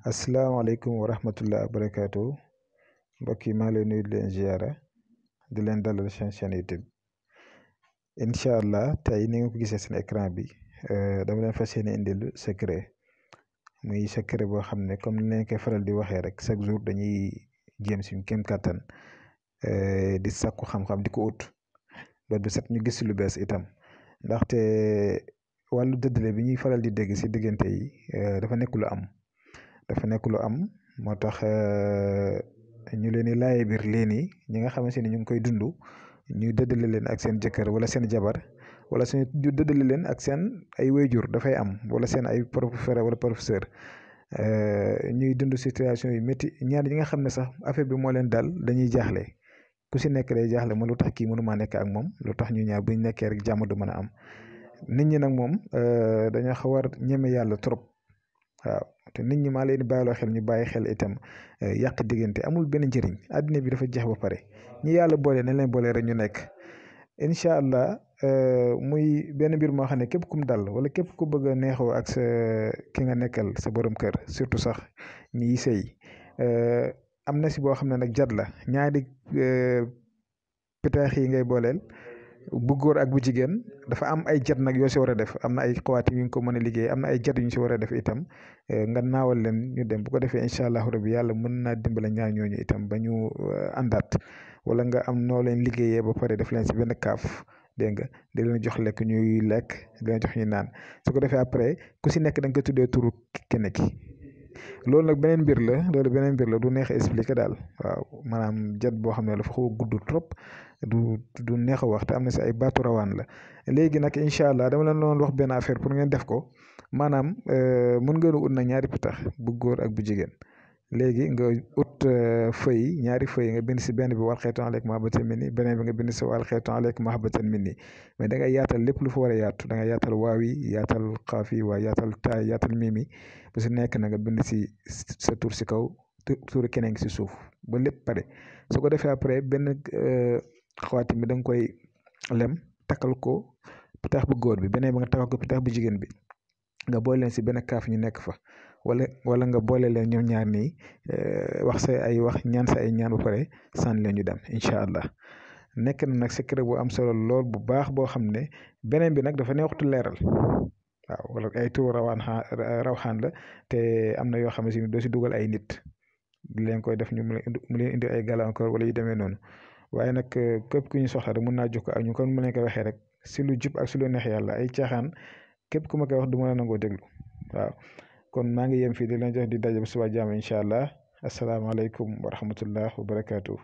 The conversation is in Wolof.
asalaamaaleykum wa rahmatullah barakaatu mbokk yi maa ngi leen nuyu di leen ziara di leen dalal seen chaîne YouTube incha allah tey ni nga ko gisee seen écran bi dama leen fas yéene indil secret muy secret boo xam ne comme ni leen koy faral di waxee rek chaque jour dañuy jéem suñu kéem kattan di sàkku xam-xam di ko ut ba du set ñu gis lu bees itam ndaxte wàllu dëddale bi ñuy faral di dégg si diggante yi dafa nekk lu am. dafa nekk lu am moo tax ñu leen di laaye biir léegi ñi nga xamante ni ñu ngi koy dund ñu dëddale leen ak seen jëkkër wala seen jabar wala suñu dëddale leen ak seen ay wayjur dafay am wala seen ay professeur wala professeur ñuy dund situation yu métti ñaar ñi nga xam ne sax affaire bi moo leen dal dañuy jaaxle ku si nekk day jaaxle ma lu tax kii mënumaa nekk ak moom lu tax ñu ñaar bu ñu nekkee rek jàmm du mën a am nit ñi nag moom dañoo xaw a ñeme yàlla trop. waaw te nit ñi maa leen di bàyyiloo xel ñu bàyyi xel itam yàq diggante amul benn njëriñ àddina bi dafa jeex ba pare ñi yàlla boole nañ leen boole rek ñu nekk incha allah muy benn mbir moo xam ne képp kum dal wala képp ku bëgg a neexoo ak sa ki nga nekkal sa borom kër surtout sax ñiy sëy am na si boo xam ne nag jat la ñaari pitaax yi ngay booleel. bu góor ak bu jigéen dafa am ay jat nag yoo si war a def am na ay xawaati yu nga ko mën a liggéey am na ay jat yu ñu si war a def itam nga naawal leen ñu dem bu ko defee incha allahu rabi yàlla mën naa dimbale ñaar ñooñu itam ba ñu àndaat wala nga am noo leen liggéeyee ba pare def leen si benn kaaf dégg nga di leen jox lekk ñuy lekk di leen jox ñuy naan su ko defee après ku si nekk da nga ko tuddee turu kenn ki loolu nag beneen mbir la du neex a expliquer daal waaw maanaam jat boo xam ne dafa xaw a gudd trop du neex a wax te am na si ay baatu rawaan la léegi nag incha allah dama leen doon wax benn affaire pour ngeen def ko maanaam mën ngeen ut na ñaari pitax bu góor ak bu jigéen léegi nga ut feuille ñaari feuille nga bind si benn bi wal xeetu aleykum mahabbatan minni beneen bi nga bind si wal xeetu aleykum mahabbatan minni mais da ngay yaatal lépp lu fa war a yaatu da ngay yaatal waaw yi yaatal xaaf yi waa yaatal taay yaatal miimi bu si nekk na nga bind si sa tur si kaw turu keneen si suuf ba lépp pare su ko defee après benn xawaati mi da nga koy lem takkal ko pitax bu góor bi beneen bi nga takkal ko pitax bu jigéen bi nga boole leen si benn kaaf ñu nekk fa wala nga boole leen ñoom ñaar nii wax sa ay wax ñaan sa ay ñaan ba pare sànni leen ñu dem incha allah nekk na nag secret bu am solo lool bu baax boo xam ne beneen bi nag dafa neexutu leeral waaw wala ay turu rawxaan la te am na yoo xam ne doo si dugal ay nit di leen koy def ñu mu leen indi ay gàllankoor wala yu demee noonu waaye nag képp ku ñu soxla rek mën naa jokkoo ak ñu kon mu leen koy waxee rek si lu jub ak si lu neex yàlla ay caaxaan képp ku ma koy wax du ma la nangoo déglu waaw kon maa ngi yem fii di leen jox di daje ba suba jàmm incha allah asalaamaaleykum wa rahmatullah wa barakaatu.